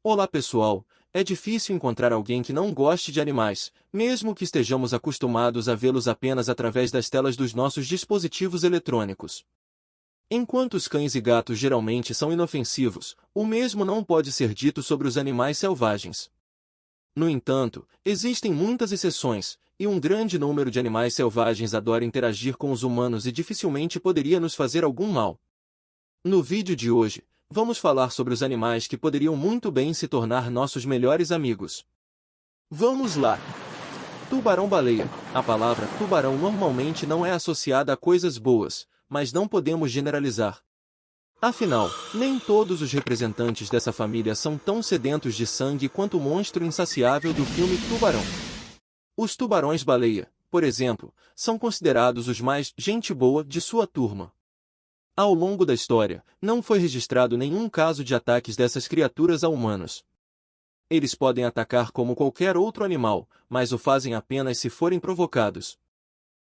Olá pessoal, é difícil encontrar alguém que não goste de animais, mesmo que estejamos acostumados a vê-los apenas através das telas dos nossos dispositivos eletrônicos. Enquanto os cães e gatos geralmente são inofensivos, o mesmo não pode ser dito sobre os animais selvagens. No entanto, existem muitas exceções, e um grande número de animais selvagens adora interagir com os humanos e dificilmente poderia nos fazer algum mal. No vídeo de hoje, vamos falar sobre os animais que poderiam muito bem se tornar nossos melhores amigos. Vamos lá! Tubarão-baleia. A palavra tubarão normalmente não é associada a coisas boas, mas não podemos generalizar. Afinal, nem todos os representantes dessa família são tão sedentos de sangue quanto o monstro insaciável do filme Tubarão. Os tubarões-baleia, por exemplo, são considerados os mais gente boa de sua turma. Ao longo da história, não foi registrado nenhum caso de ataques dessas criaturas a humanos. Eles podem atacar como qualquer outro animal, mas o fazem apenas se forem provocados.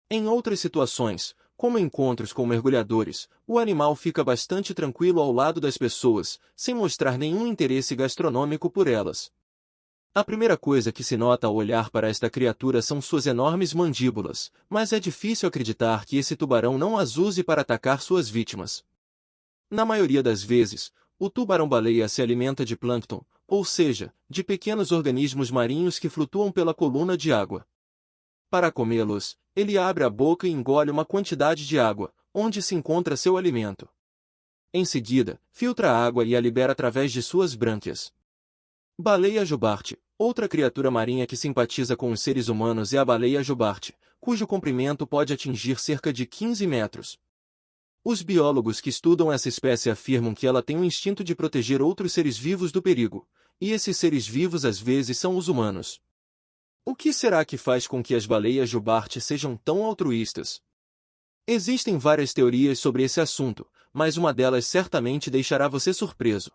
Em outras situações, como encontros com mergulhadores, o animal fica bastante tranquilo ao lado das pessoas, sem mostrar nenhum interesse gastronômico por elas. A primeira coisa que se nota ao olhar para esta criatura são suas enormes mandíbulas, mas é difícil acreditar que esse tubarão não as use para atacar suas vítimas. Na maioria das vezes, o tubarão-baleia se alimenta de plâncton, ou seja, de pequenos organismos marinhos que flutuam pela coluna de água. Para comê-los, ele abre a boca e engole uma quantidade de água, onde se encontra seu alimento. Em seguida, filtra a água e a libera através de suas brânquias. Baleia jubarte. Outra criatura marinha que simpatiza com os seres humanos é a baleia jubarte, cujo comprimento pode atingir cerca de 15 metros. Os biólogos que estudam essa espécie afirmam que ela tem um instinto de proteger outros seres vivos do perigo, e esses seres vivos às vezes são os humanos. O que será que faz com que as baleias jubarte sejam tão altruístas? Existem várias teorias sobre esse assunto, mas uma delas certamente deixará você surpreso.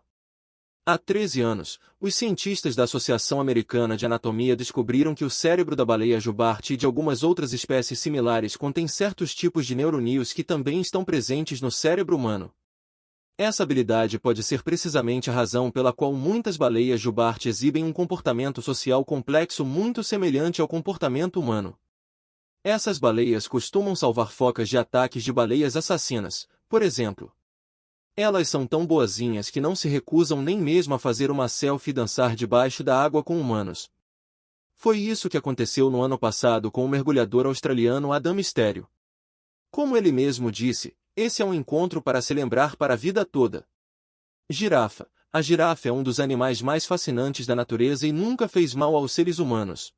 Há 13 anos, os cientistas da Associação Americana de Anatomia descobriram que o cérebro da baleia jubarte e de algumas outras espécies similares contém certos tipos de neuroníons que também estão presentes no cérebro humano. Essa habilidade pode ser precisamente a razão pela qual muitas baleias jubarte exibem um comportamento social complexo muito semelhante ao comportamento humano. Essas baleias costumam salvar focas de ataques de baleias assassinas, por exemplo. Elas são tão boazinhas que não se recusam nem mesmo a fazer uma selfie e dançar debaixo da água com humanos. Foi isso que aconteceu no ano passado com o mergulhador australiano Adam Mysterio. Como ele mesmo disse, esse é um encontro para se lembrar para a vida toda. Girafa. A girafa é um dos animais mais fascinantes da natureza e nunca fez mal aos seres humanos.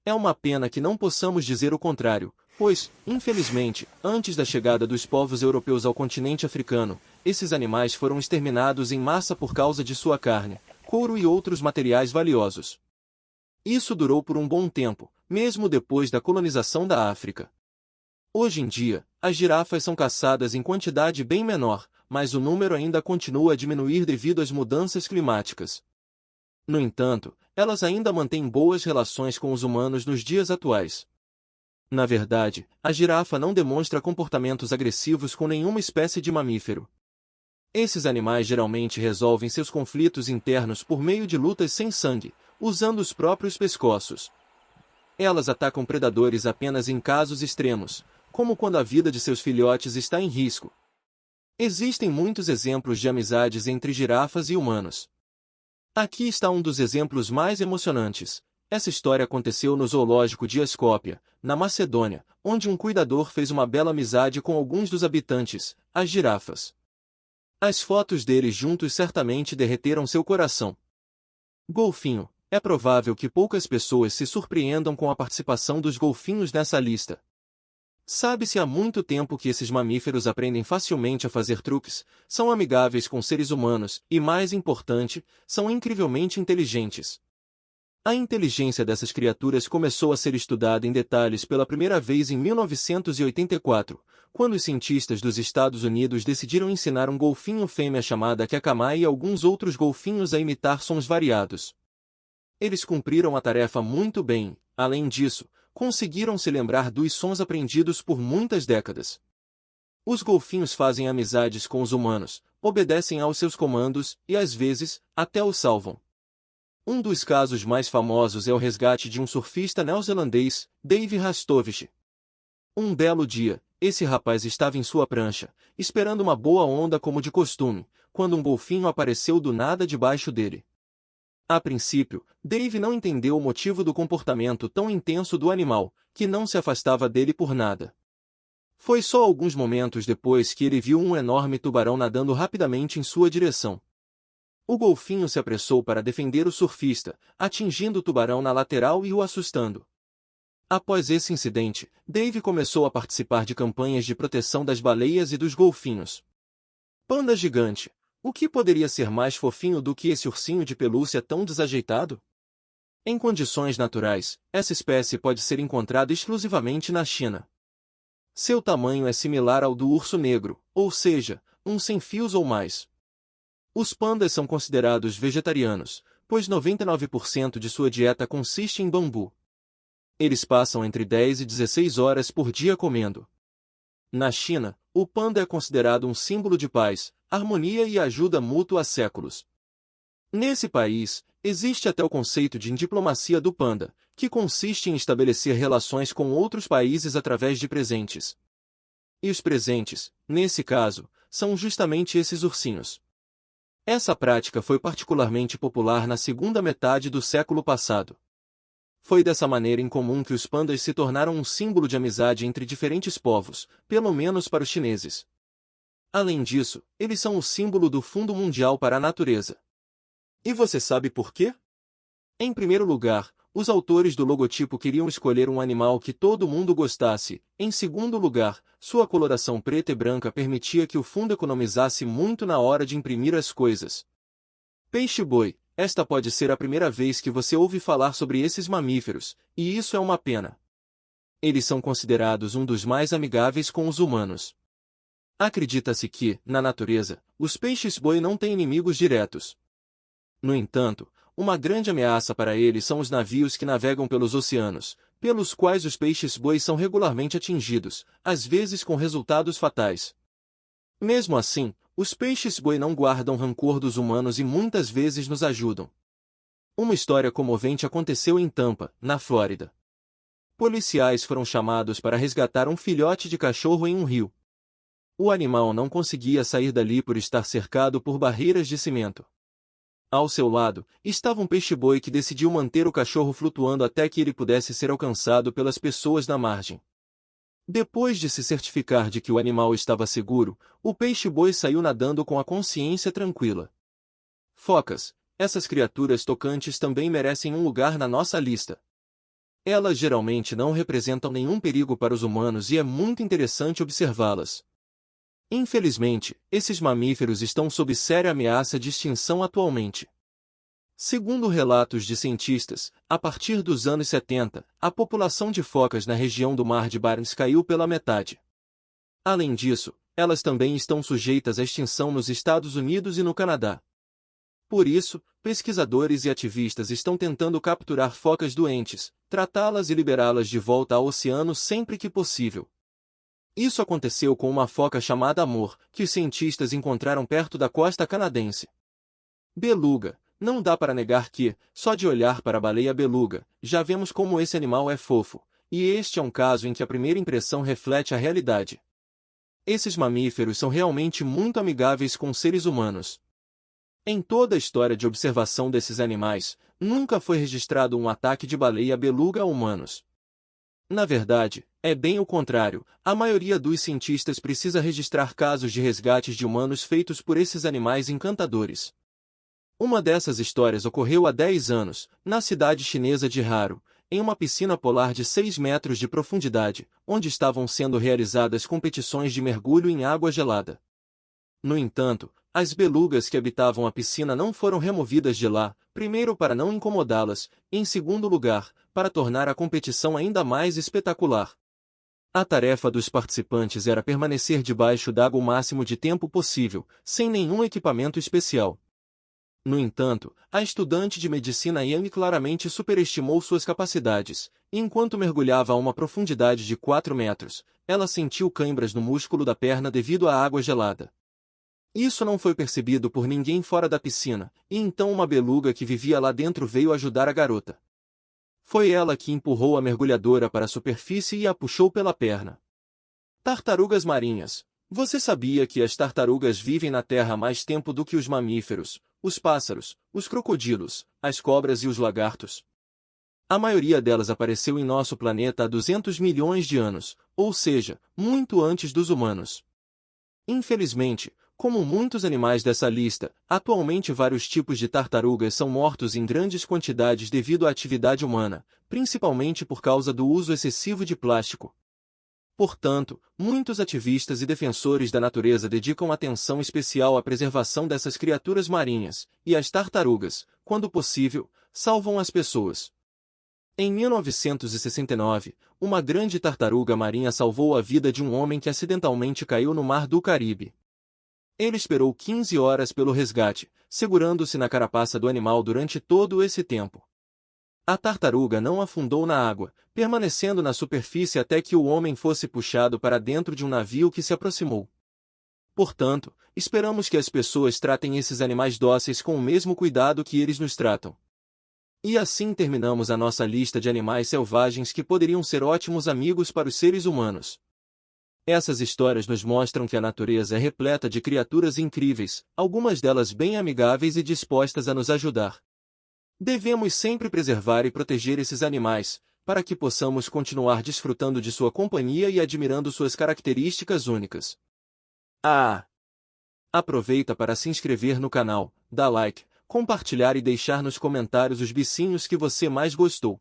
É uma pena que não possamos dizer o contrário, pois, infelizmente, antes da chegada dos povos europeus ao continente africano, esses animais foram exterminados em massa por causa de sua carne, couro e outros materiais valiosos. Isso durou por um bom tempo, mesmo depois da colonização da África. Hoje em dia, as girafas são caçadas em quantidade bem menor, mas o número ainda continua a diminuir devido às mudanças climáticas. No entanto, elas ainda mantêm boas relações com os humanos nos dias atuais. Na verdade, a girafa não demonstra comportamentos agressivos com nenhuma espécie de mamífero. Esses animais geralmente resolvem seus conflitos internos por meio de lutas sem sangue, usando os próprios pescoços. Elas atacam predadores apenas em casos extremos, como quando a vida de seus filhotes está em risco. Existem muitos exemplos de amizades entre girafas e humanos. Aqui está um dos exemplos mais emocionantes. Essa história aconteceu no zoológico de Ascópia, na Macedônia, onde um cuidador fez uma bela amizade com alguns dos habitantes, as girafas. As fotos deles juntos certamente derreteram seu coração. Golfinho. É provável que poucas pessoas se surpreendam com a participação dos golfinhos nessa lista. Sabe-se há muito tempo que esses mamíferos aprendem facilmente a fazer truques, são amigáveis com seres humanos e, mais importante, são incrivelmente inteligentes. A inteligência dessas criaturas começou a ser estudada em detalhes pela primeira vez em 1984, quando os cientistas dos Estados Unidos decidiram ensinar um golfinho fêmea chamada Kakamai e alguns outros golfinhos a imitar sons variados. Eles cumpriram a tarefa muito bem, além disso, conseguiram se lembrar dos sons aprendidos por muitas décadas. Os golfinhos fazem amizades com os humanos, obedecem aos seus comandos e, às vezes, até os salvam. Um dos casos mais famosos é o resgate de um surfista neozelandês, Dave Rastovich. Um belo dia, esse rapaz estava em sua prancha, esperando uma boa onda como de costume, quando um golfinho apareceu do nada debaixo dele. A princípio, Dave não entendeu o motivo do comportamento tão intenso do animal, que não se afastava dele por nada. Foi só alguns momentos depois que ele viu um enorme tubarão nadando rapidamente em sua direção. O golfinho se apressou para defender o surfista, atingindo o tubarão na lateral e o assustando. Após esse incidente, Dave começou a participar de campanhas de proteção das baleias e dos golfinhos. Panda gigante. O que poderia ser mais fofinho do que esse ursinho de pelúcia tão desajeitado? Em condições naturais, essa espécie pode ser encontrada exclusivamente na China. Seu tamanho é similar ao do urso negro, ou seja, uns 100 fios ou mais. Os pandas são considerados vegetarianos, pois 99% de sua dieta consiste em bambu. Eles passam entre 10 e 16 horas por dia comendo. Na China, o panda é considerado um símbolo de paz, harmonia e ajuda mútua há séculos. Nesse país, existe até o conceito de diplomacia do panda, que consiste em estabelecer relações com outros países através de presentes. E os presentes, nesse caso, são justamente esses ursinhos. Essa prática foi particularmente popular na segunda metade do século passado. Foi dessa maneira incomum que os pandas se tornaram um símbolo de amizade entre diferentes povos, pelo menos para os chineses. Além disso, eles são o símbolo do Fundo Mundial para a Natureza. E você sabe por quê? Em primeiro lugar, os autores do logotipo queriam escolher um animal que todo mundo gostasse. Em segundo lugar, sua coloração preta e branca permitia que o fundo economizasse muito na hora de imprimir as coisas. Peixe-boi. Esta pode ser a primeira vez que você ouve falar sobre esses mamíferos, e isso é uma pena. Eles são considerados um dos mais amigáveis com os humanos. Acredita-se que, na natureza, os peixes-boi não têm inimigos diretos. No entanto, uma grande ameaça para eles são os navios que navegam pelos oceanos, pelos quais os peixes-boi são regularmente atingidos, às vezes com resultados fatais. Mesmo assim, os peixes-boi não guardam rancor dos humanos e muitas vezes nos ajudam. Uma história comovente aconteceu em Tampa, na Flórida. Policiais foram chamados para resgatar um filhote de cachorro em um rio. O animal não conseguia sair dali por estar cercado por barreiras de cimento. Ao seu lado, estava um peixe-boi que decidiu manter o cachorro flutuando até que ele pudesse ser alcançado pelas pessoas na margem. Depois de se certificar de que o animal estava seguro, o peixe-boi saiu nadando com a consciência tranquila. Focas, essas criaturas tocantes também merecem um lugar na nossa lista. Elas geralmente não representam nenhum perigo para os humanos e é muito interessante observá-las. Infelizmente, esses mamíferos estão sob séria ameaça de extinção atualmente. Segundo relatos de cientistas, a partir dos anos 70, a população de focas na região do Mar de Barents caiu pela metade. Além disso, elas também estão sujeitas à extinção nos Estados Unidos e no Canadá. Por isso, pesquisadores e ativistas estão tentando capturar focas doentes, tratá-las e liberá-las de volta ao oceano sempre que possível. Isso aconteceu com uma foca chamada Amor, que os cientistas encontraram perto da costa canadense. Beluga. Não dá para negar que, só de olhar para a baleia beluga, já vemos como esse animal é fofo, e este é um caso em que a primeira impressão reflete a realidade. Esses mamíferos são realmente muito amigáveis com seres humanos. Em toda a história de observação desses animais, nunca foi registrado um ataque de baleia beluga a humanos. Na verdade, é bem o contrário, a maioria dos cientistas precisa registrar casos de resgates de humanos feitos por esses animais encantadores. Uma dessas histórias ocorreu há 10 anos, na cidade chinesa de Haro, em uma piscina polar de 6 metros de profundidade, onde estavam sendo realizadas competições de mergulho em água gelada. No entanto, as belugas que habitavam a piscina não foram removidas de lá, primeiro para não incomodá-las, e em segundo lugar, para tornar a competição ainda mais espetacular. A tarefa dos participantes era permanecer debaixo d'água o máximo de tempo possível, sem nenhum equipamento especial. No entanto, a estudante de medicina Yang claramente superestimou suas capacidades, e enquanto mergulhava a uma profundidade de 4 metros, ela sentiu cãibras no músculo da perna devido à água gelada. Isso não foi percebido por ninguém fora da piscina, e então uma beluga que vivia lá dentro veio ajudar a garota. Foi ela que empurrou a mergulhadora para a superfície e a puxou pela perna. Tartarugas marinhas. Você sabia que as tartarugas vivem na Terra há mais tempo do que os mamíferos, os pássaros, os crocodilos, as cobras e os lagartos? A maioria delas apareceu em nosso planeta há 200 milhões de anos, ou seja, muito antes dos humanos. Infelizmente, como muitos animais dessa lista, atualmente vários tipos de tartarugas são mortos em grandes quantidades devido à atividade humana, principalmente por causa do uso excessivo de plástico. Portanto, muitos ativistas e defensores da natureza dedicam atenção especial à preservação dessas criaturas marinhas, e as tartarugas, quando possível, salvam as pessoas. Em 1969, uma grande tartaruga marinha salvou a vida de um homem que acidentalmente caiu no Mar do Caribe. Ele esperou 15 horas pelo resgate, segurando-se na carapaça do animal durante todo esse tempo. A tartaruga não afundou na água, permanecendo na superfície até que o homem fosse puxado para dentro de um navio que se aproximou. Portanto, esperamos que as pessoas tratem esses animais dóceis com o mesmo cuidado que eles nos tratam. E assim terminamos a nossa lista de animais selvagens que poderiam ser ótimos amigos para os seres humanos. Essas histórias nos mostram que a natureza é repleta de criaturas incríveis, algumas delas bem amigáveis e dispostas a nos ajudar. Devemos sempre preservar e proteger esses animais, para que possamos continuar desfrutando de sua companhia e admirando suas características únicas. Aproveita para se inscrever no canal, dar like, compartilhar e deixar nos comentários os bichinhos que você mais gostou.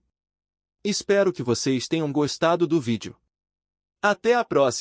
Espero que vocês tenham gostado do vídeo. Até a próxima!